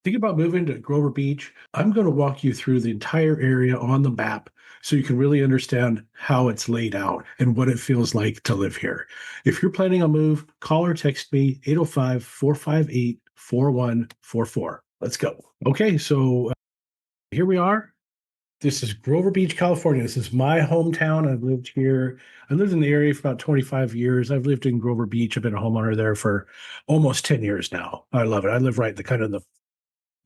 Thinking about moving to Grover Beach, I'm going to walk you through the entire area on the map so you can really understand how it's laid out and what it feels like to live here. If you're planning a move, call or text me 805-458-4144. Let's go. Okay, so here we are. This is Grover Beach, California. This is my hometown. I've lived here. I lived in the area for about 25 years. I've lived in Grover Beach. I've been a homeowner there for almost 10 years now. I love it. I live right in the kind of the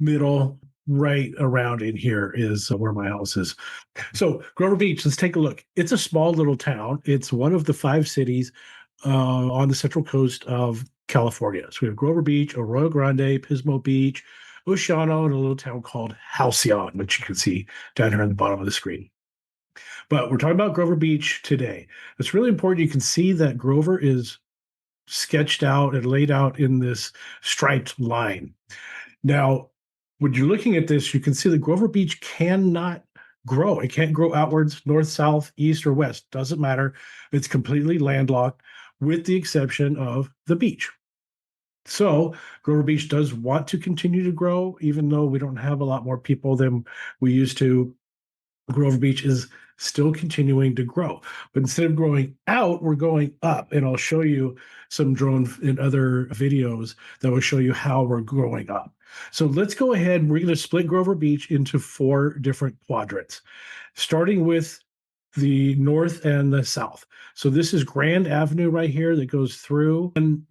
middle, right around in here is where my house is. So Grover Beach, let's take a look. It's a small little town. It's one of the five cities on the central coast of California. So we have Grover Beach, Arroyo Grande, Pismo Beach, Oceano, and a little town called Halcyon, which you can see down here on the bottom of the screen. But we're talking about Grover Beach today. It's really important. You can see that Grover is sketched out and laid out in this striped line. Now, when you're looking at this, you can see that Grover Beach cannot grow. It can't grow outwards, north, south, east, or west. Doesn't matter. It's completely landlocked, with the exception of the beach. So Grover Beach does want to continue to grow, even though we don't have a lot more people than we used to. Grover Beach is still continuing to grow. But instead of growing out, we're going up. And I'll show you some drone in other videos that will show you how we're growing up. So let's go ahead. We're going to split Grover Beach into four different quadrants, starting with the north and the south. So this is Grand Avenue right here that goes through. And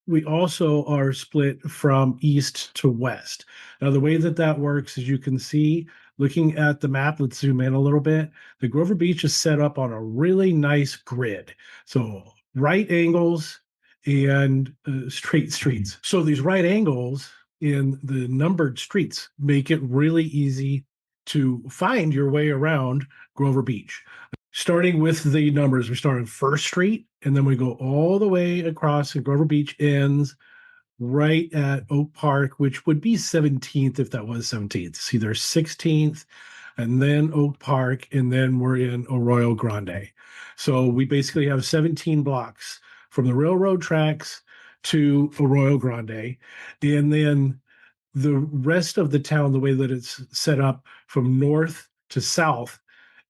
we also are split from east to west. Now, the way that that works, as you can see, looking at the map, let's zoom in a little bit. The Grover Beach is set up on a really nice grid. So right angles and straight streets. So these right angles in the numbered streets make it really easy to find your way around Grover Beach. Starting with the numbers, we start on First Street, and then we go all the way across, and Grover Beach ends right at Oak Park, which would be 17th if that was 17th. See, there's 16th, and then Oak Park, and then we're in Arroyo Grande. So we basically have 17 blocks from the railroad tracks to Arroyo Grande, and then the rest of the town, the way that it's set up from north to south,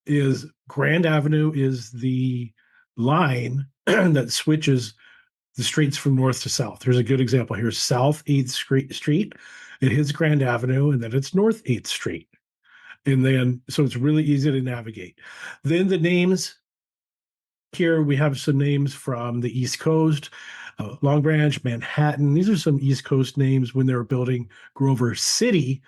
is Grand Avenue is the line that switches the streets from north to south. There's a good example here. South 8th Street, it hits Grand Avenue, and then it's North 8th Street. And then, so it's really easy to navigate. Then the names here, we have some names from the East Coast, Long Branch, Manhattan. These are some East Coast names when they were building Grover City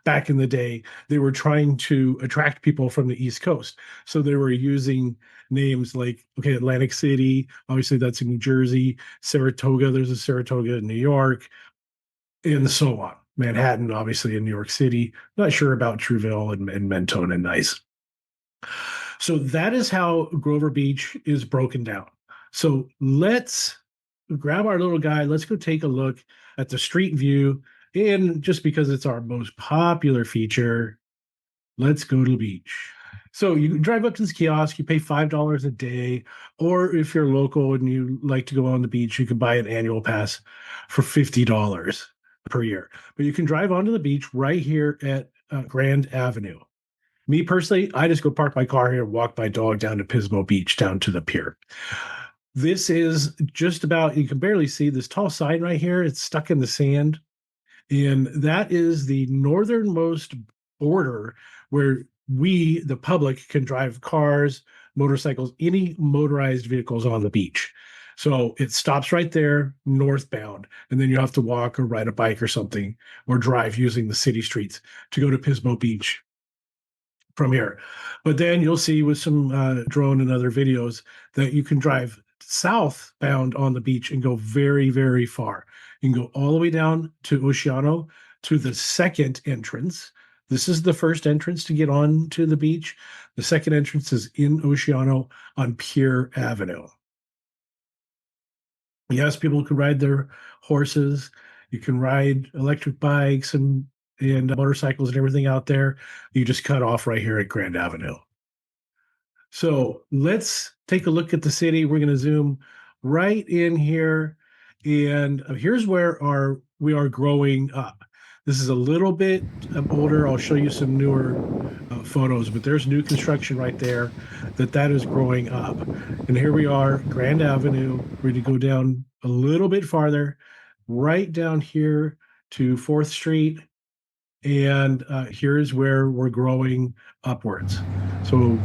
back in the day. They were trying to attract people from the East Coast. So they were using names like, okay, Atlantic City, obviously that's in New Jersey, Saratoga, there's a Saratoga in New York, and so on. Manhattan, obviously in New York City. Not sure about Trouville and Mentone and Nice. So that is how Grover Beach is broken down. So let's grab our little guy. Let's go take a look at the street view. And just because it's our most popular feature, let's go to the beach. So you drive up to this kiosk, you pay $5 a day, or if you're local and you like to go on the beach, you can buy an annual pass for $50 per year. But you can drive onto the beach right here at Grand Avenue. Me personally, I just go park my car here, walk my dog down to Pismo Beach, down to the pier. This is just about, you can barely see this tall sign right here. It's stuck in the sand. And that is the northernmost border where we, the public, can drive cars, motorcycles, any motorized vehicles on the beach. So it stops right there, northbound, and then you have to walk or ride a bike or something, or drive using the city streets to go to Pismo Beach from here. But then you'll see with some drone and other videos that you can drive southbound on the beach and go very, very far. You can go all the way down to Oceano to the second entrance. This is the first entrance to get on to the beach. The second entrance is in Oceano on Pier Avenue. Yes, people can ride their horses. You can ride electric bikes and motorcycles and everything out there. You just cut off right here at Grand Avenue. So let's take a look at the city. We're going to zoom right in here. And here's where our we are growing up. This is a little bit older. I'll show you some newer photos, but there's new construction right there that is growing up. And here we are, Grand Avenue. We're going to go down a little bit farther, right down here to 4th Street. And here's where we're growing upwards. So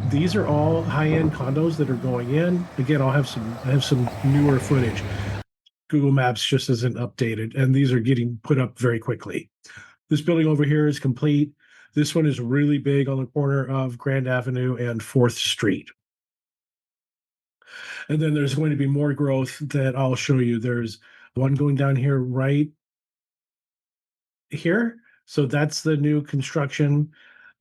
these are all high-end condos that are going in. Again, I have some newer footage. Google Maps just isn't updated, and these are getting put up very quickly. This building over here is complete. This one is really big on the corner of Grand Avenue and 4th Street. And then there's going to be more growth that I'll show you. There's one going down here right here. So that's the new construction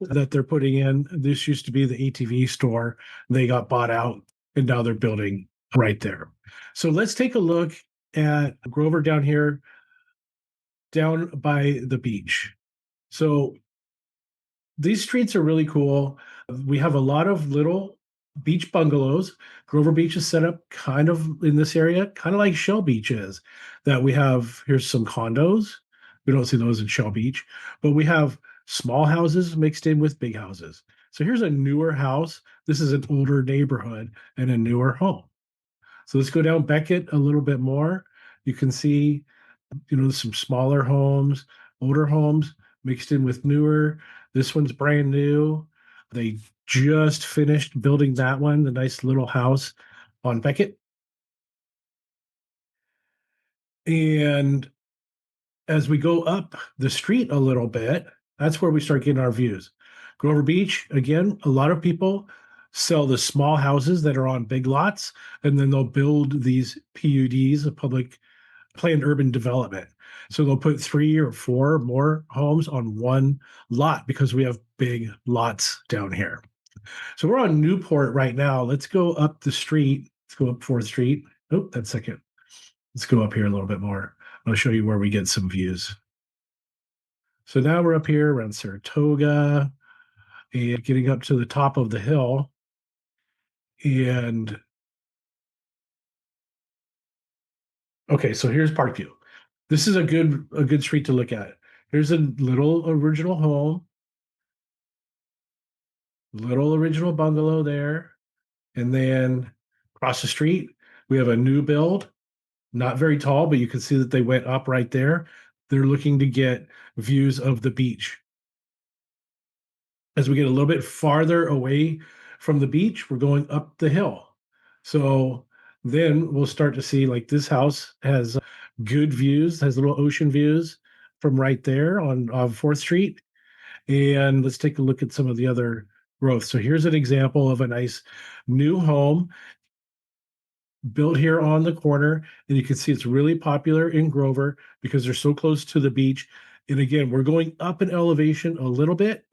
that they're putting in. This used to be the ATV store. They got bought out and now they're building right there. So let's take a look at Grover down here, down by the beach. So these streets are really cool. We have a lot of little beach bungalows. Grover Beach is set up kind of in this area, kind of like Shell Beach is. That we have here's some condos. We don't see those in Shell Beach, but we have small houses mixed in with big houses. So here's a newer house. This is an older neighborhood and a newer home. So let's go down Beckett a little bit more. You can see, some smaller homes, older homes mixed in with newer. This one's brand new. They just finished building that one, the nice little house on Beckett. And as we go up the street a little bit, that's where we start getting our views. Grover Beach, again, a lot of people sell the small houses that are on big lots, and then they'll build these PUDs, a public planned urban development. So they'll put 3 or 4 more homes on one lot because we have big lots down here. So we're on Newport right now. Let's go up the street. Let's go up 4th Street. Oh, that's second. Let's go up here a little bit more. I'll show you where we get some views. So now we're up here around Saratoga and getting up to the top of the hill. And okay, so here's Parkview. This is a good street to look at. Here's a little original home, little original bungalow there. And then across the street, we have a new build, not very tall, but you can see that they went up right there. They're looking to get views of the beach. As we get a little bit farther away from the beach, we're going up the hill. So then we'll start to see like this house has good views, has little ocean views from right there on 4th Street. And let's take a look at some of the other growth. So here's an example of a nice new home built here on the corner. And you can see it's really popular in Grover because they're so close to the beach. And again, we're going up in elevation a little bit,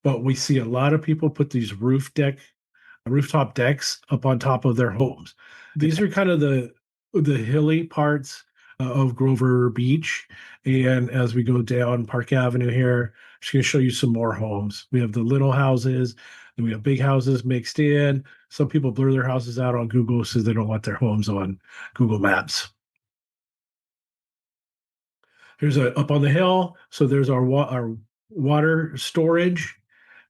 but we see a lot of people put these rooftop decks up on top of their homes. These are kind of the hilly parts of Grover Beach. And as we go down Park Avenue here, I'm just going to show you some more homes. We have the little houses, and we have big houses mixed in. Some people blur their houses out on Google so they don't want their homes on Google Maps. Here's up on the hill. So there's our water storage.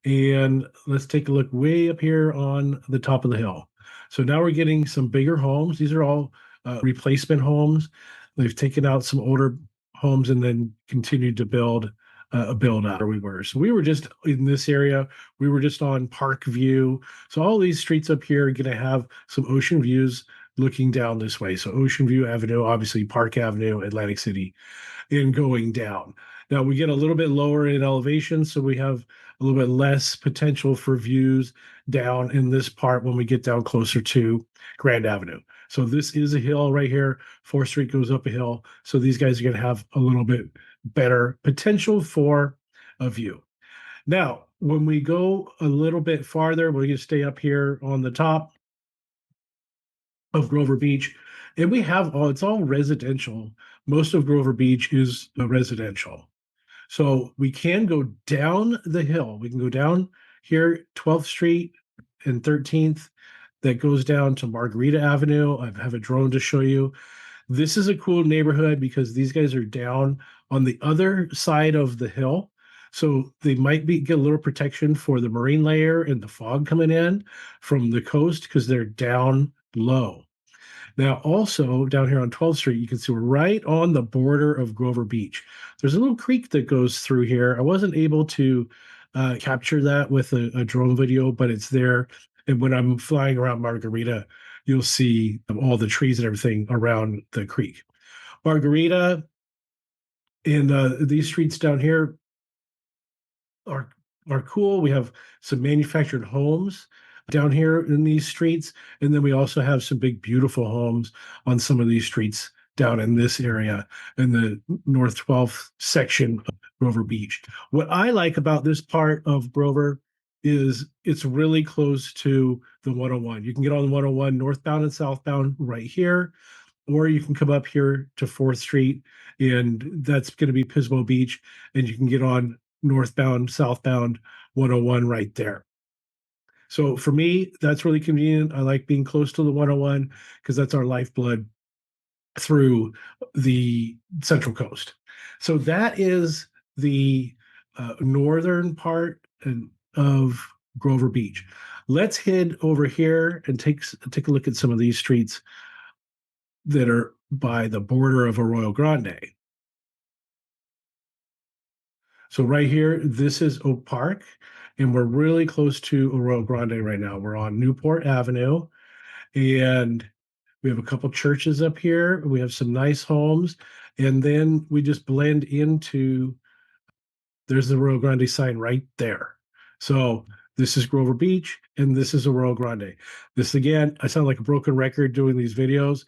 And let's take a look way up here on the top of the hill. So now we're getting some bigger homes. These are all replacement homes. They've taken out some older homes and then continued to build up where we were. So we were just in this area. We were just on Park View. So all these streets up here are going to have some ocean views looking down this way. So Ocean View Avenue, obviously Park Avenue, Atlantic City, and going down. Now we get a little bit lower in elevation, so we have a little bit less potential for views down in this part when we get down closer to Grand Avenue. So this is a hill right here. 4th Street goes up a hill. So these guys are going to have a little bit better potential for a view. Now, when we go a little bit farther, we're going to stay up here on the top of Grover Beach. And we have it's all residential. Most of Grover Beach is residential. So we can go down the hill. We can go down here, 12th Street and 13th, that goes down to Margarita Avenue. I have a drone to show you. This is a cool neighborhood because these guys are down on the other side of the hill. So they might be get a little protection for the marine layer and the fog coming in from the coast because they're down low. Now, also down here on 12th Street, you can see we're right on the border of Grover Beach. There's a little creek that goes through here. I wasn't able to capture that with a drone video, but it's there. And when I'm flying around Margarita, you'll see all the trees and everything around the creek. Margarita and these streets down here are are cool. We have some manufactured homes down here in these streets, and then we also have some big, beautiful homes on some of these streets down in this area in the North 12th section of Grover Beach. What I like about this part of Grover is it's really close to the 101. You can get on the 101 northbound and southbound right here, or you can come up here to 4th Street, and that's going to be Pismo Beach, and you can get on northbound, southbound 101 right there. So for me, that's really convenient. I like being close to the 101 because that's our lifeblood through the Central Coast. So that is the northern part of Grover Beach. Let's head over here and take a look at some of these streets that are by the border of Arroyo Grande. So right here, this is Oak Park, and we're really close to Arroyo Grande right now. We're on Newport Avenue, and we have a couple churches up here. We have some nice homes, and then we just blend into, there's the Arroyo Grande sign right there. So this is Grover Beach, and this is Arroyo Grande. This again, I sound like a broken record doing these videos,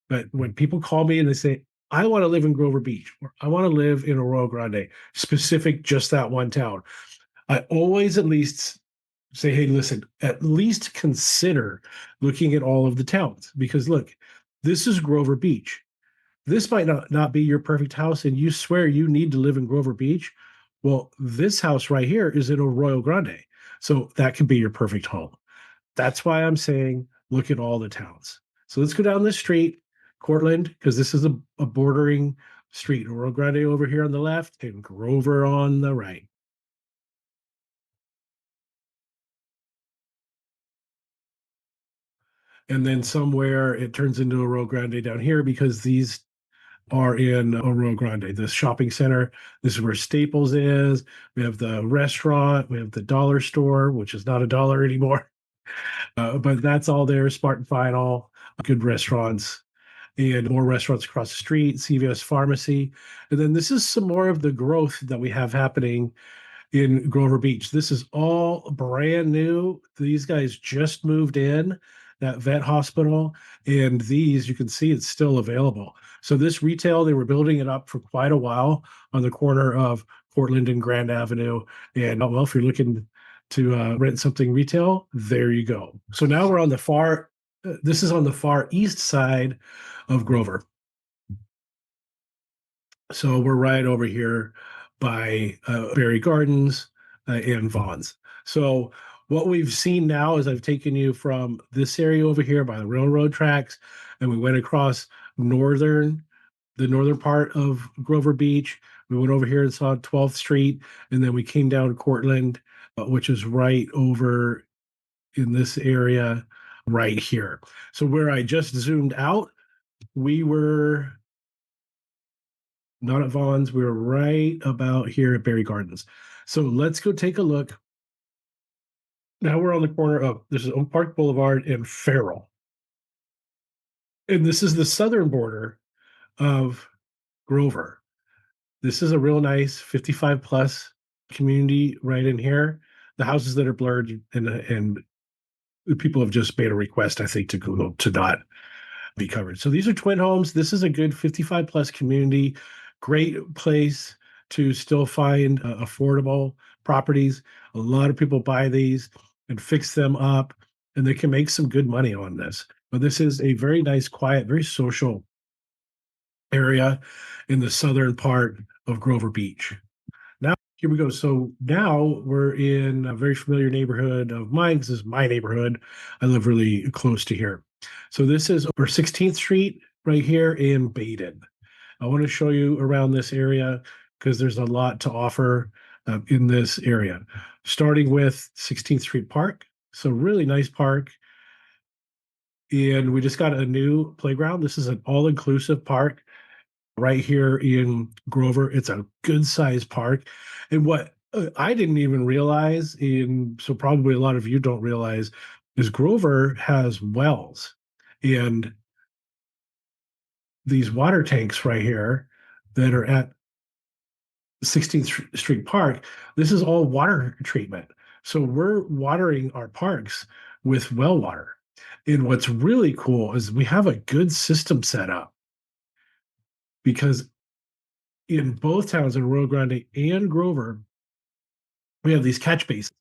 but when people call me and they say, I want to live in Grover Beach, or I want to live in Arroyo Grande, specific just that one town, I always at least say, hey, listen, at least consider looking at all of the towns because look, this is Grover Beach. This might not be your perfect house, and you swear you need to live in Grover Beach. Well, this house right here is in Arroyo Grande. So that could be your perfect home. That's why I'm saying look at all the towns. So let's go down this street, Cortland, because this is a bordering street. Arroyo Grande over here on the left and Grover on the right. And then somewhere it turns into Arroyo Grande down here because these are in Arroyo Grande, the shopping center. This is where Staples is. We have the restaurant. We have the dollar store, which is not a dollar anymore. But that's all there. Smart and Final, good restaurants, and more restaurants across the street, CVS Pharmacy. And then this is some more of the growth that we have happening in Grover Beach. This is all brand new. These guys just moved in that vet hospital, and these you can see it's still available. So this retail, they were building it up for quite a while on the corner of Portland and Grand Avenue. And well, if you're looking to rent something retail, there you go. So now we're on the far. This is on the far east side of Grover. So we're right over here by Berry Gardens and Vaughn's. So what we've seen now is I've taken you from this area over here by the railroad tracks, and we went across the northern part of Grover Beach. We went over here and saw 12th Street, and then we came down Cortland, which is right over in this area right here. So where I just zoomed out, we were not at Vaughn's. We were right about here at Berry Gardens. So let's go take a look. Now we're on the corner of this is Oak Park Boulevard and Farrell. And this is the southern border of Grover. This is a real nice 55 plus community right in here. The houses that are blurred and people have just made a request, I think, to Google to not be covered. So these are twin homes. This is a good 55 plus community, great place to still find affordable properties. A lot of people buy these and fix them up, and they can make some good money on this. But this is a very nice, quiet, very social area in the southern part of Grover Beach. Now, here we go. So now we're in a very familiar neighborhood of mine. This is my neighborhood. I live really close to here. So this is over 16th Street right here in Baden. I want to show you around this area because there's a lot to offer in this area. Starting with 16th Street Park. So really nice park. And we just got a new playground. This is an all-inclusive park right here in Grover. It's a good sized park. And what I didn't even realize, and so probably a lot of you don't realize, is Grover has wells. And these water tanks right here that are at 16th Street Park, this is all water treatment. So we're watering our parks with well water. And what's really cool is we have a good system set up because in both towns, in Rio Grande and Grover, we have these catch basins.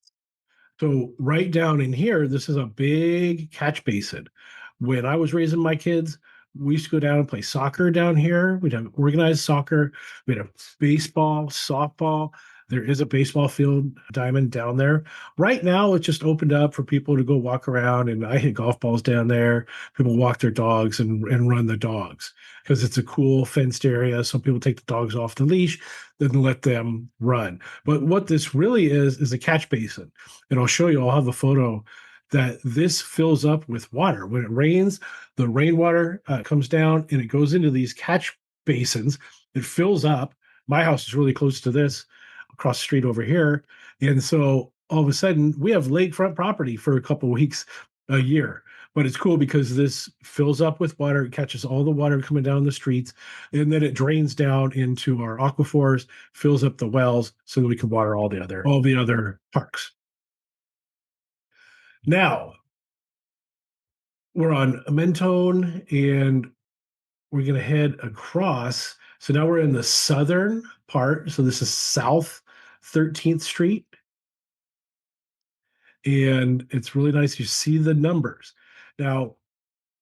So right down in here, this is a big catch basin. When I was raising my kids, we used to go down and play soccer down here. We'd have organized soccer. We'd have baseball, softball. There is a baseball field diamond down there. Right now, it's just opened up for people to go walk around, and I hit golf balls down there. People walk their dogs and run the dogs because it's a cool fenced area. Some people take the dogs off the leash, then let them run. But what this really is a catch basin. And I'll show you, I'll have a photo that this fills up with water. When it rains, the rainwater comes down and it goes into these catch basins. It fills up. My house is really close to this across the street over here. And so all of a sudden, we have lakefront property for a couple of weeks a year. But it's cool because this fills up with water. It catches all the water coming down the streets, and then it drains down into our aquifers, fills up the wells, so that we can water all the other parks. Now we're on Mentone, and we're going to head across. So now we're in the southern part. So this is South 13th Street. And it's really nice. You see the numbers. Now,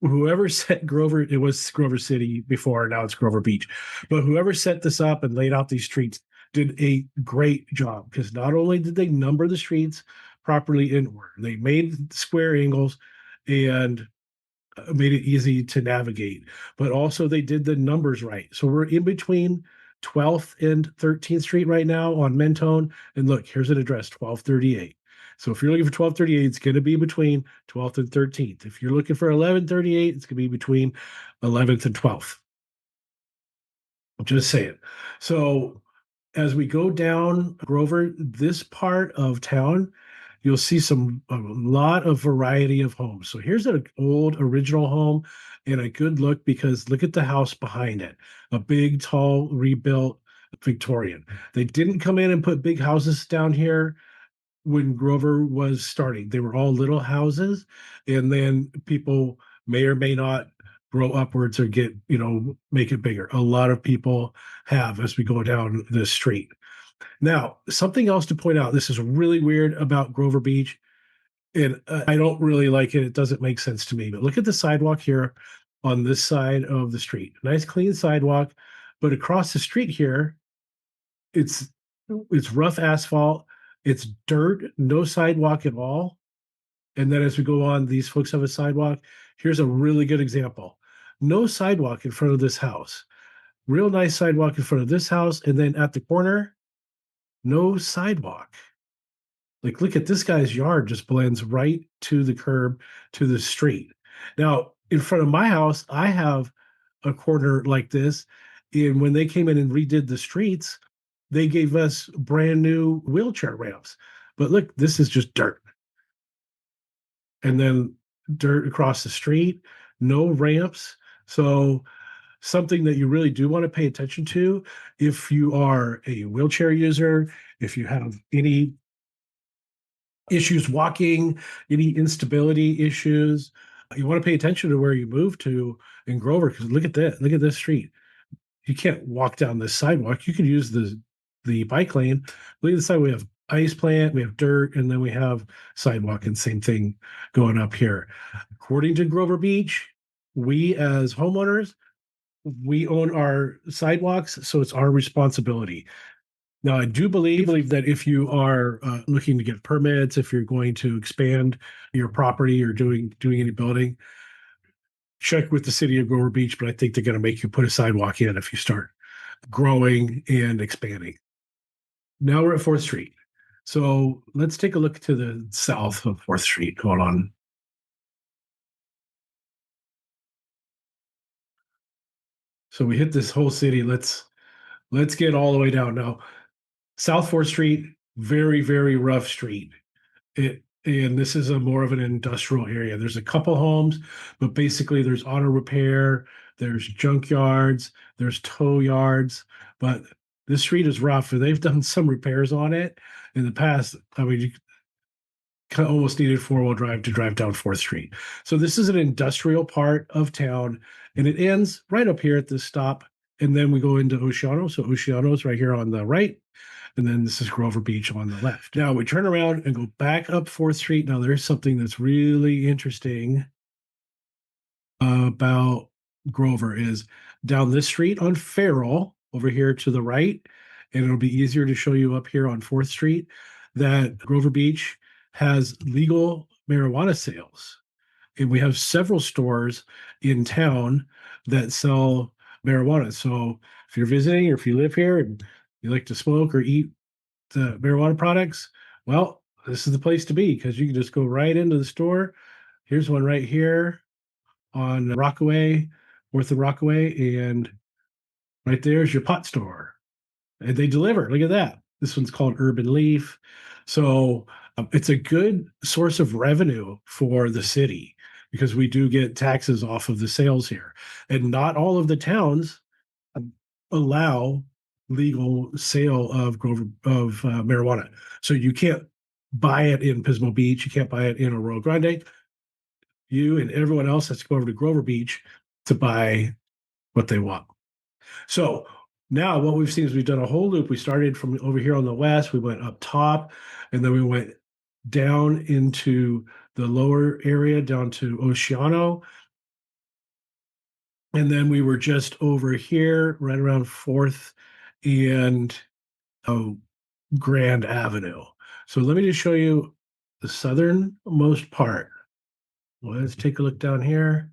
whoever set Grover, it was Grover City before, now it's Grover Beach. But whoever set this up and laid out these streets did a great job because not only did they number the streets properly in order, they made square angles and made it easy to navigate, but also they did the numbers right. So we're in between 12th and 13th Street right now on Mentone. And look, here's an address, 1238. So if you're looking for 1238, it's going to be between 12th and 13th. If you're looking for 1138, it's going to be between 11th and 12th. I'm just saying. So as we go down Grover, this part of town, you'll see a lot of variety of homes. So here's an old original home and a good look because look at the house behind it. A big, tall, rebuilt Victorian. They didn't come in and put big houses down here when Grover was starting. They were all little houses, and then people may or may not grow upwards or get, make it bigger. A lot of people have as we go down this street. Now, something else to point out, this is really weird about Grover Beach, and I don't really like it. It doesn't make sense to me. But look at the sidewalk here on this side of the street. Nice clean sidewalk, but across the street here, it's it's rough asphalt, it's dirt, no sidewalk at all. And then as we go on, these folks have a sidewalk. Here's a really good example. No sidewalk in front of this house. Real nice sidewalk in front of this house, and then at the corner, no sidewalk. Like, look at this guy's yard, just blends right to the curb, to the street. Now, in front of my house, I have a corner like this. And when they came in and redid the streets, they gave us brand new wheelchair ramps. But look, this is just dirt. And then dirt across the street, no ramps. So, something that you really do want to pay attention to if you are a wheelchair user, if you have any issues walking, any instability issues. You want to pay attention to where you move to in Grover because look at that. Look at this street. You can't walk down this sidewalk. You can use the bike lane. Look at the side. We have ice plant, we have dirt, and then we have sidewalk, and same thing going up here. According to Grover Beach, we as homeowners, we own our sidewalks, so it's our responsibility. Now, I do believe that if you are looking to get permits, if you're going to expand your property or doing any building, check with the city of Grover Beach, but I think they're going to make you put a sidewalk in if you start growing and expanding. Now we're at 4th Street. So let's take a look to the south of 4th Street. Hold on. So we hit this whole city. Let's get all the way down now. South 4th Street, very, very rough street. And this is a more of an industrial area. There's a couple homes, but basically there's auto repair, there's junkyards, there's tow yards, but this street is rough. And they've done some repairs on it in the past. I mean, you almost needed 4-wheel drive to drive down 4th Street. So this is an industrial part of town, and it ends right up here at this stop. And then we go into Oceano. So Oceano is right here on the right. And then this is Grover Beach on the left. Now we turn around and go back up 4th Street. Now there's something that's really interesting about Grover is down this street on Farrell over here to the right. And it'll be easier to show you up here on 4th Street that Grover Beach has legal marijuana sales. And we have several stores in town that sell marijuana. So if you're visiting or if you live here and you like to smoke or eat the marijuana products, well, this is the place to be because you can just go right into the store. Here's one right here on Rockaway, North of Rockaway, and right there's your pot store. And they deliver. Look at that. This one's called Urban Leaf. So it's a good source of revenue for the city because we do get taxes off of the sales here. And not all of the towns allow legal sale of marijuana. So you can't buy it in Pismo Beach. You can't buy it in Arroyo Grande. You and everyone else has to go over to Grover Beach to buy what they want. So now what we've seen is we've done a whole loop. We started from over here on the west, we went up top, and then we went down into the lower area, down to Oceano. And then we were just over here, right around 4th and Grand Avenue. So let me just show you the southernmost part. Let's take a look down here.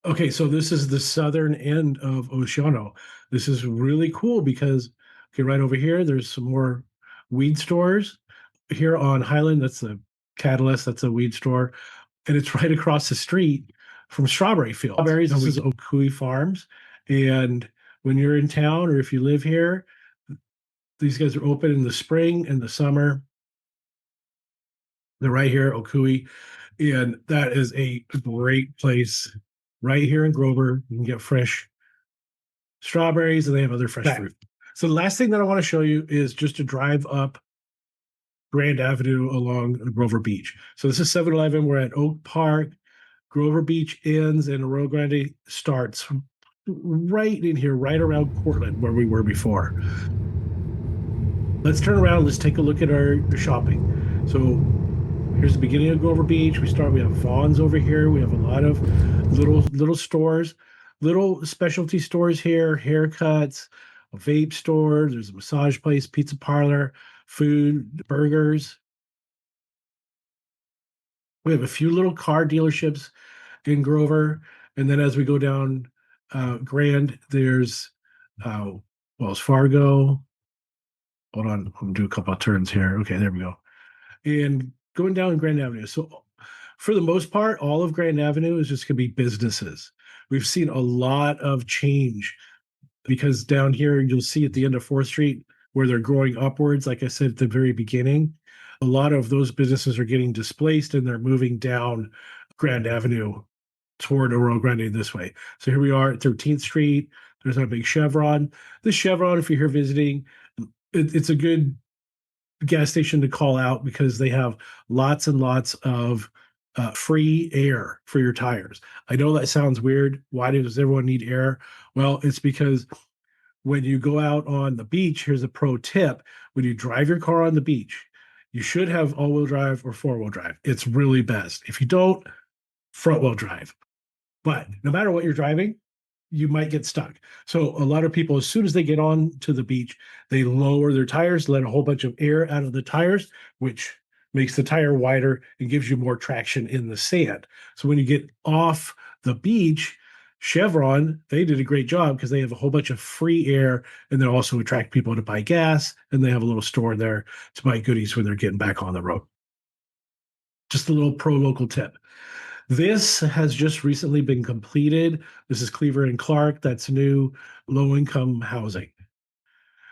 Okay, so this is the southern end of Oceano. This is really cool because, okay, right over here, there's some more weed stores. Here on Highland, that's the Catalyst, that's a weed store. And it's right across the street from strawberry fields. Strawberries, this is Okui Farms. And when you're in town or if you live here, these guys are open in the spring and the summer. They're right here, Okui. And that is a great place right here in Grover. You can get fresh strawberries and they have other fresh fruit. So the last thing that I want to show you is just to drive up Grand Avenue along Grover Beach. So this is 7-Eleven. We're at Oak Park. Grover Beach ends and Arroyo Grande starts right in here, right around Cortland, where we were before. Let's turn around. Let's take a look at our shopping. So here's the beginning of Grover Beach. We have Vaughn's over here. We have a lot of little stores, little specialty stores here, haircuts, a vape store. There's a massage place, pizza parlor, food, burgers. We have a few little car dealerships in Grover. And then as we go down Grand, there's Wells Fargo. Hold on, I'm gonna do a couple of turns here. Okay, there we go. And going down Grand Avenue. So for the most part, all of Grand Avenue is just gonna be businesses. We've seen a lot of change because down here, you'll see at the end of 4th Street where they're growing upwards, like I said at the very beginning, a lot of those businesses are getting displaced and they're moving down Grand Avenue toward Arroyo Grande this way. So here we are at 13th Street. There's a big Chevron. This Chevron, if you're here visiting, it's a good gas station to call out because they have lots and lots of free air for your tires. I know that sounds weird. Why does everyone need air? Well, it's because when you go out on the beach, here's a pro tip. When you drive your car on the beach, you should have all-wheel drive or four-wheel drive. It's really best. If you don't, front-wheel drive. But no matter what you're driving, you might get stuck. So a lot of people, as soon as they get on to the beach, they lower their tires, let a whole bunch of air out of the tires, which makes the tire wider and gives you more traction in the sand. So when you get off the beach, Chevron, they did a great job because they have a whole bunch of free air and they also attract people to buy gas and they have a little store there to buy goodies when they're getting back on the road. Just a little pro local tip. This has just recently been completed. This is Cleaver and Clark. That's new low income housing.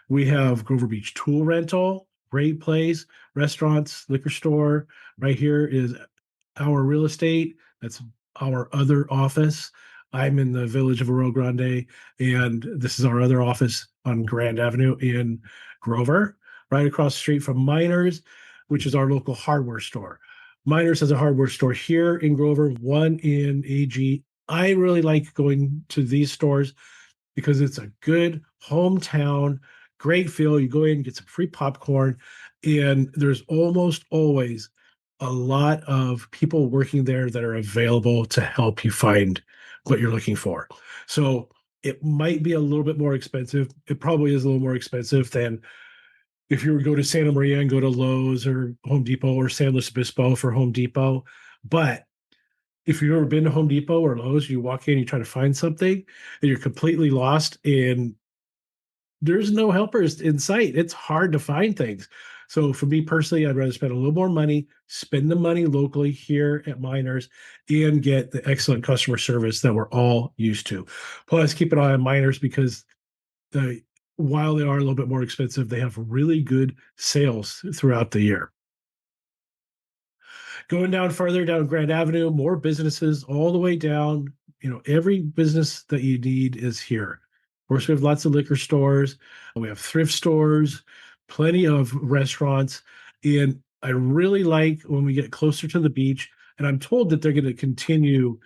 We have Grover Beach Tool Rental, great place, restaurants, liquor store. Right here is our real estate. That's our other office. I'm in the village of Arroyo Grande, and this is our other office on Grand Avenue in Grover, right across the street from Miners, which is our local hardware store. Miners has a hardware store here in Grover, one in AG. I really like going to these stores because it's a good hometown, great feel. You go in, get some free popcorn, and there's almost always a lot of people working there that are available to help you find what you're looking for. So it might be a little bit more expensive. It probably is a little more expensive than if you were to go to Santa Maria and go to Lowe's or Home Depot or San Luis Obispo for Home Depot. But if you've ever been to Home Depot or Lowe's, you walk in, you try to find something, and you're completely lost, and there's no helpers in sight. It's hard to find things. So for me personally, I'd rather spend a little more money, spend the money locally here at Miners, and get the excellent customer service that we're all used to. Plus, keep an eye on Miners because the while they are a little bit more expensive, they have really good sales throughout the year. Going down further down Grand Avenue, more businesses all the way down. You know, every business that you need is here. Of course, we have lots of liquor stores, we have thrift stores, plenty of restaurants. And I really like when we get closer to the beach, and I'm told that they're going to continue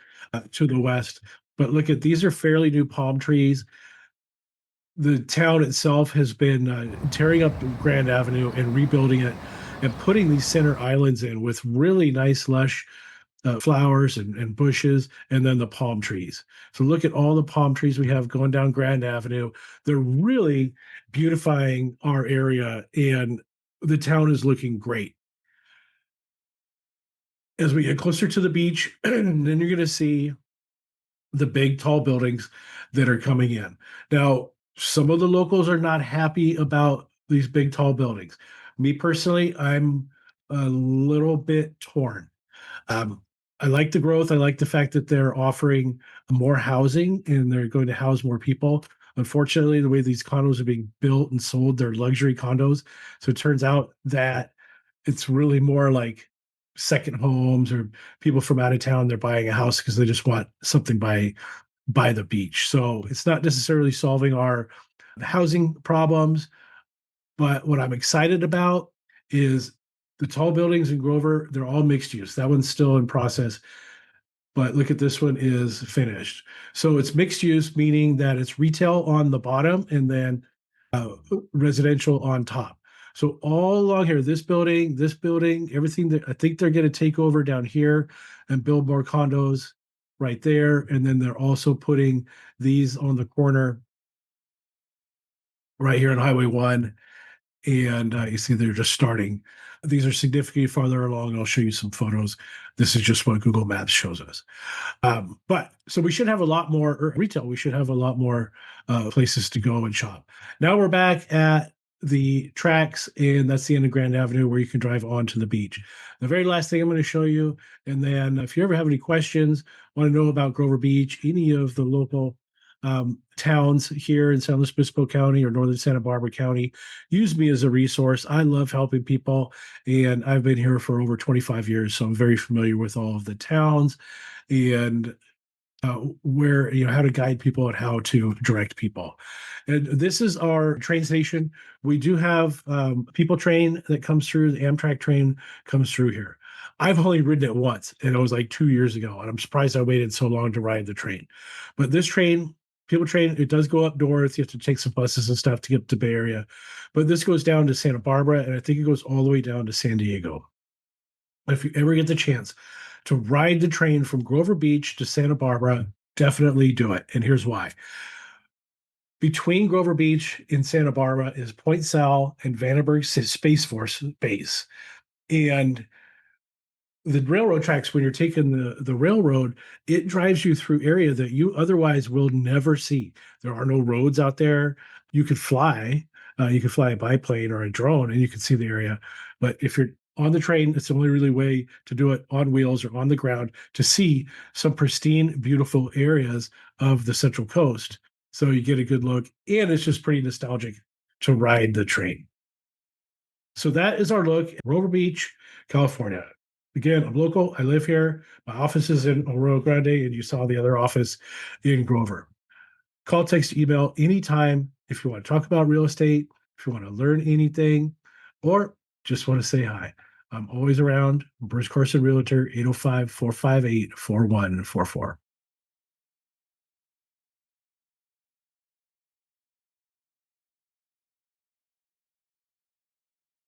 to the west. But look at these are fairly new palm trees. The town itself has been tearing up Grand Avenue and rebuilding it and putting these center islands in with really nice, lush flowers and bushes, and then the palm trees. So look at all the palm trees we have going down Grand Avenue. They're really beautifying our area, and the town is looking great. As we get closer to the beach, then you're going to see the big tall buildings that are coming in. Now, some of the locals are not happy about these big tall buildings. Me personally, I'm a little bit torn. Um, I like the growth. I like the fact that they're offering more housing and they're going to house more people. Unfortunately, the way these condos are being built and sold, they're luxury condos. So it turns out that it's really more like second homes or people from out of town. They're buying a house because they just want something by the beach. So it's not necessarily solving our housing problems. But what I'm excited about is the tall buildings in Grover, they're all mixed use. That one's still in process. But look at this one is finished. So it's mixed use, meaning that it's retail on the bottom and then residential on top. So all along here, this building, everything that I think they're going to take over down here and build more condos right there. And then they're also putting these on the corner right here on Highway 1. And you see they're just starting. These are significantly farther along. I'll show you some photos. This is just what Google Maps shows us. But so we should have a lot more retail. We should have a lot more places to go and shop. Now we're back at the tracks, and that's the end of Grand Avenue where you can drive onto the beach. The very last thing I'm going to show you, and then if you ever have any questions, want to know about Grover Beach, any of the local towns here in San Luis Obispo County or northern Santa Barbara County, use me as a resource. I love helping people, and I've been here for over 25 years, so I'm very familiar with all of the towns and where how to guide people and how to direct people. And this is our train station. We do have people train that comes through. The Amtrak train comes through here. I've only ridden it once, and it was like 2 years ago, and I'm surprised I waited so long to ride the train. But this train, people train, it does go up north. You have to take some buses and stuff to get to Bay Area, but this goes down to Santa Barbara, and I think it goes all the way down to San Diego. If you ever get the chance to ride the train from Grover Beach to Santa Barbara, definitely do it. And here's why. Between Grover Beach and Santa Barbara is Point Sal and Vandenberg Space Force Base. And the railroad tracks, when you're taking the railroad, it drives you through area that you otherwise will never see. There are no roads out there. You could fly, you could fly a biplane or a drone, and you can see the area. But if you're on the train, it's the only really way to do it on wheels or on the ground to see some pristine, beautiful areas of the Central Coast. So you get a good look, and it's just pretty nostalgic to ride the train. So that is our look at Rover Beach, California. Again, I'm local. I live here. My office is in Arroyo Grande, and you saw the other office in Grover. Call, text, email anytime if you want to talk about real estate, if you want to learn anything, or just want to say hi. I'm always around. Bruce Carson Realtor, 805 458 4144.